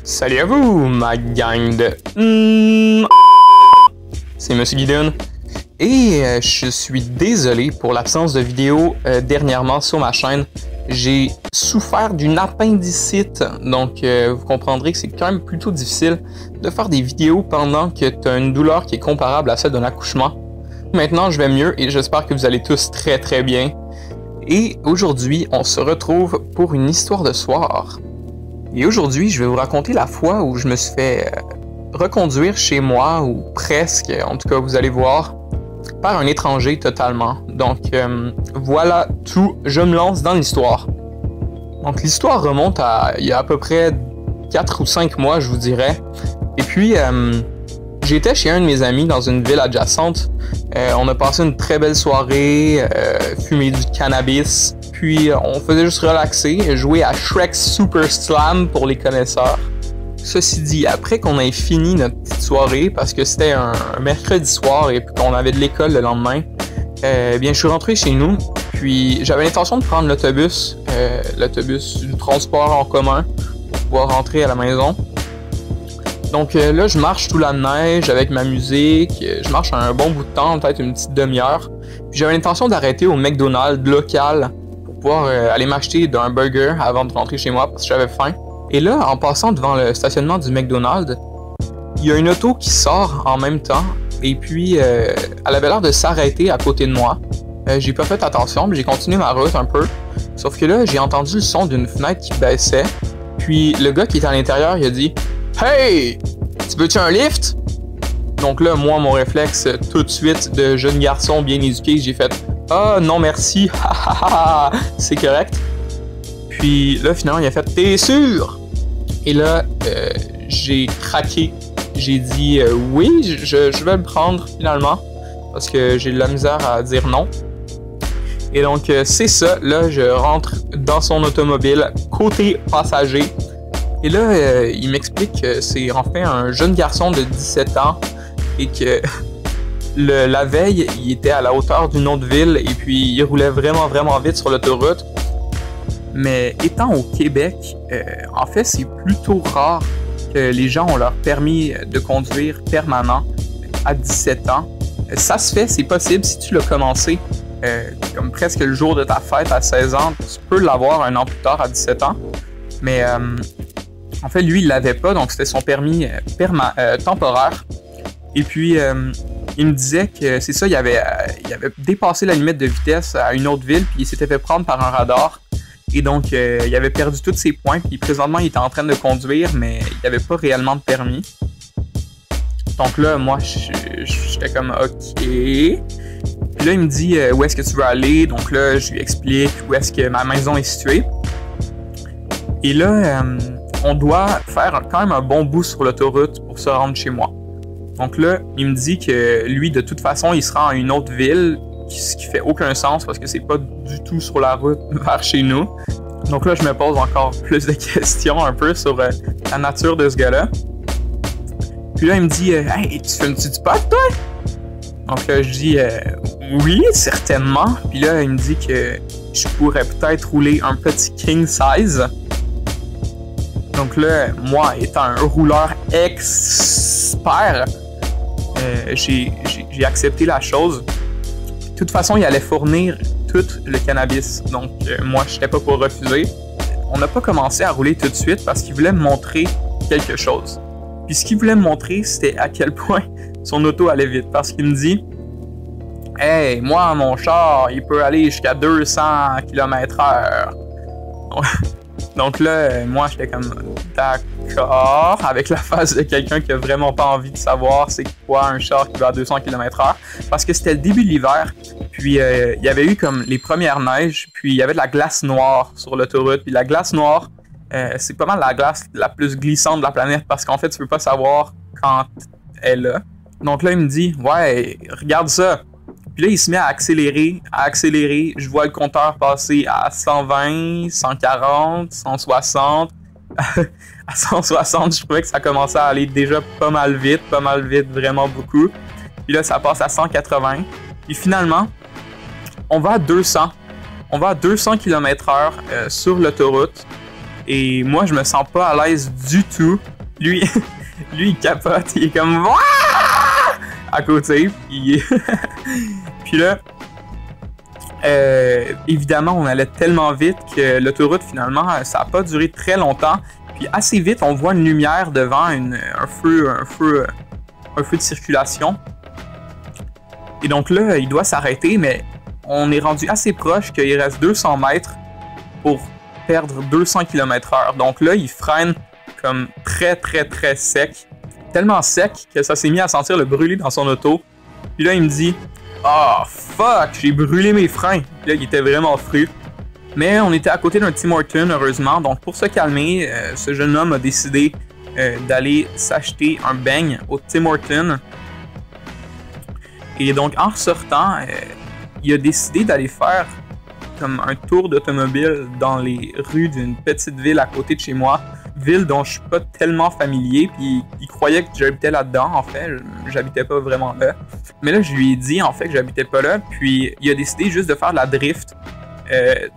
Salut à vous, ma gang de... C'est Monsieur Guidon. Et je suis désolé pour l'absence de vidéo dernièrement sur ma chaîne. J'ai souffert d'une appendicite, donc vous comprendrez que c'est quand même plutôt difficile de faire des vidéos pendant que tu as une douleur qui est comparable à celle d'un accouchement. Maintenant, je vais mieux et j'espère que vous allez tous très bien. Et aujourd'hui, on se retrouve pour une histoire de soir. Et aujourd'hui, je vais vous raconter la fois où je me suis fait reconduire chez moi, ou presque, en tout cas vous allez voir, par un étranger totalement. Donc voilà tout, je me lance dans l'histoire. Donc l'histoire remonte à il y a peu près 4 ou 5 mois, je vous dirais. Et puis j'étais chez un de mes amis dans une ville adjacente. On a passé une très belle soirée, fumé du cannabis. Puis on faisait juste relaxer, jouer à Shrek Super Slam pour les connaisseurs. Ceci dit, après qu'on ait fini notre petite soirée, parce que c'était un mercredi soir et puis qu'on avait de l'école le lendemain, bien je suis rentré chez nous, puis j'avais l'intention de prendre l'autobus du transport en commun pour pouvoir rentrer à la maison. Donc là, je marche sous la neige avec ma musique, je marche un bon bout de temps, peut-être une petite demi-heure. Puis j'avais l'intention d'arrêter au McDonald's local pour pouvoir aller m'acheter un burger avant de rentrer chez moi parce que j'avais faim. Et là, en passant devant le stationnement du McDonald's, il y a une auto qui sort en même temps et puis elle avait l'air de s'arrêter à côté de moi. J'ai pas fait attention, mais j'ai continué ma route un peu. Sauf que là, j'ai entendu le son d'une fenêtre qui baissait. Puis le gars qui était à l'intérieur, il a dit « Hey! Tu veux-tu un lift? » Donc là, moi, mon réflexe tout de suite de jeune garçon bien éduqué, j'ai fait « Ah, non merci, c'est correct. » Puis là, finalement, il a fait « T'es sûr? » Et là, j'ai craqué. J'ai dit « Oui, je vais le prendre finalement. » Parce que j'ai de la misère à dire non. Et donc, c'est ça. Là, je rentre dans son automobile, côté passager. Et là, il m'explique que c'est en fait un jeune garçon de 17 ans et que la veille, il était à la hauteur d'une autre ville et puis il roulait vraiment vite sur l'autoroute. Mais étant au Québec, en fait, c'est plutôt rare que les gens ont leur permis de conduire permanent à 17 ans. Ça se fait, c'est possible si tu l'as commencé comme presque le jour de ta fête à 16 ans, tu peux l'avoir un an plus tard à 17 ans. Mais en fait, lui, il l'avait pas, donc c'était son permis temporaire. Et puis, il me disait que c'est ça, il avait dépassé la limite de vitesse à une autre ville, puis il s'était fait prendre par un radar. Et donc, il avait perdu tous ses points, puis présentement, il était en train de conduire, mais il n'avait pas réellement de permis. Donc là, moi, j'étais comme « OK ». Puis là, il me dit « Où est-ce que tu veux aller? » Donc là, je lui explique où est-ce que ma maison est située. Et là, on doit faire quand même un bon bout sur l'autoroute pour se rendre chez moi. Donc là, il me dit que lui, de toute façon, il se rend à une autre ville, ce qui fait aucun sens parce que c'est pas du tout sur la route vers chez nous. Donc là, je me pose encore plus de questions un peu sur la nature de ce gars-là. Puis là, il me dit « Hey, tu fumes-tu du pot, toi? » Donc là, je dis « Oui, certainement. » Puis là, il me dit que je pourrais peut-être rouler un petit king size. Donc là, moi, étant un rouleur expert, j'ai accepté la chose. De toute façon, il allait fournir tout le cannabis. Donc, moi, je n'étais pas pour refuser. On n'a pas commencé à rouler tout de suite parce qu'il voulait me montrer quelque chose. Puis ce qu'il voulait me montrer, c'était à quel point son auto allait vite. Parce qu'il me dit « Hey, moi, mon char, il peut aller jusqu'à 200 km/h. » Donc là, moi, j'étais comme « D'accord », avec la face de quelqu'un qui a vraiment pas envie de savoir c'est quoi un char qui va à 200 km/h. Parce que c'était le début de l'hiver, puis il y avait eu comme les premières neiges, puis il y avait de la glace noire sur l'autoroute. Puis la glace noire, c'est pas mal la glace la plus glissante de la planète parce qu'en fait, tu peux pas savoir quand elle est là. Donc là, il me dit « Ouais, regarde ça ». Puis là, il se met à accélérer. Je vois le compteur passer à 120, 140, 160. À 160, je trouvais que ça commençait à aller déjà pas mal vite, vraiment beaucoup. Puis là, ça passe à 180. Puis finalement, on va à 200. On va à 200 km/h sur l'autoroute. Et moi, je me sens pas à l'aise du tout. Lui, il capote, il est comme Wouah! À côté. Puis, puis là, évidemment, on allait tellement vite que l'autoroute, finalement, ça n'a pas duré très longtemps. Puis assez vite, on voit une lumière devant un feu de circulation. Et donc là, il doit s'arrêter, mais on est rendu assez proche qu'il reste 200 mètres pour perdre 200 km/h. Donc là, il freine comme très sec. Tellement sec que ça s'est mis à sentir le brûler dans son auto. Puis là, il me dit « Oh fuck, j'ai brûlé mes freins! » Puis là, il était vraiment fru. Mais on était à côté d'un Tim Hortons, heureusement. Donc pour se calmer, ce jeune homme a décidé d'aller s'acheter un beigne au Tim Hortons. Et donc en ressortant, il a décidé d'aller faire comme un tour d'automobile dans les rues d'une petite ville à côté de chez moi. Ville dont je suis pas tellement familier, puis il croyait que j'habitais là-dedans, en fait. J'habitais pas vraiment là. Mais là, je lui ai dit, en fait, que j'habitais pas là, puis il a décidé juste de faire de la drift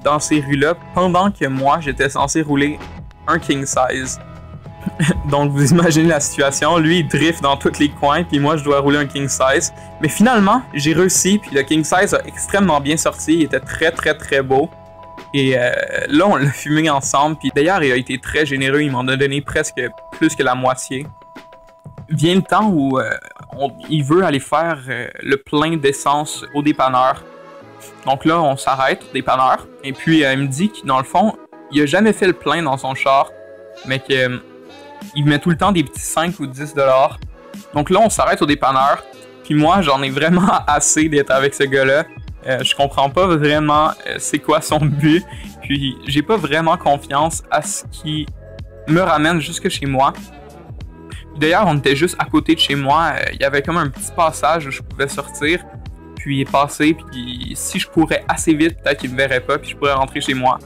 dans ces rues-là, pendant que moi, j'étais censé rouler un king size. Donc, vous imaginez la situation. Lui, il drift dans tous les coins, puis moi, je dois rouler un king size. Mais finalement, j'ai réussi, puis le king size a extrêmement bien sorti. Il était très beau. Et là, on l'a fumé ensemble. Puis d'ailleurs, il a été très généreux. Il m'en a donné presque plus que la moitié. Vient le temps où il veut aller faire le plein d'essence au dépanneur. Donc là, on s'arrête au dépanneur. Et puis, il me dit que dans le fond, il a jamais fait le plein dans son char. Mais que il met tout le temps des petits 5 ou 10 $. Donc là, on s'arrête au dépanneur. Puis moi, j'en ai vraiment assez d'être avec ce gars-là. Je comprends pas vraiment c'est quoi son but. Puis j'ai pas vraiment confiance à ce qui me ramène jusque chez moi. D'ailleurs, on était juste à côté de chez moi. Il y avait comme un petit passage où je pouvais sortir. Puis il est passé. Puis si je courais assez vite, peut-être qu'il me verrait pas. Puis je pourrais rentrer chez moi.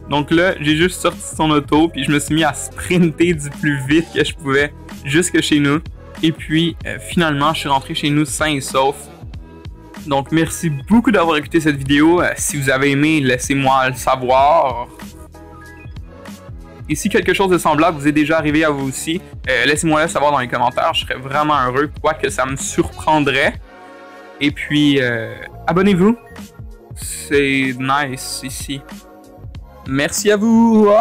Donc là, j'ai juste sorti son auto, puis je me suis mis à sprinter du plus vite que je pouvais jusque chez nous. Et puis, finalement, je suis rentré chez nous sain et sauf. Donc, merci beaucoup d'avoir écouté cette vidéo. Si vous avez aimé, laissez-moi le savoir. Et si quelque chose de semblable vous est déjà arrivé à vous aussi, laissez-moi le savoir dans les commentaires. Je serais vraiment heureux, quoique ça me surprendrait. Et puis, abonnez-vous. C'est nice ici. Merci à vous.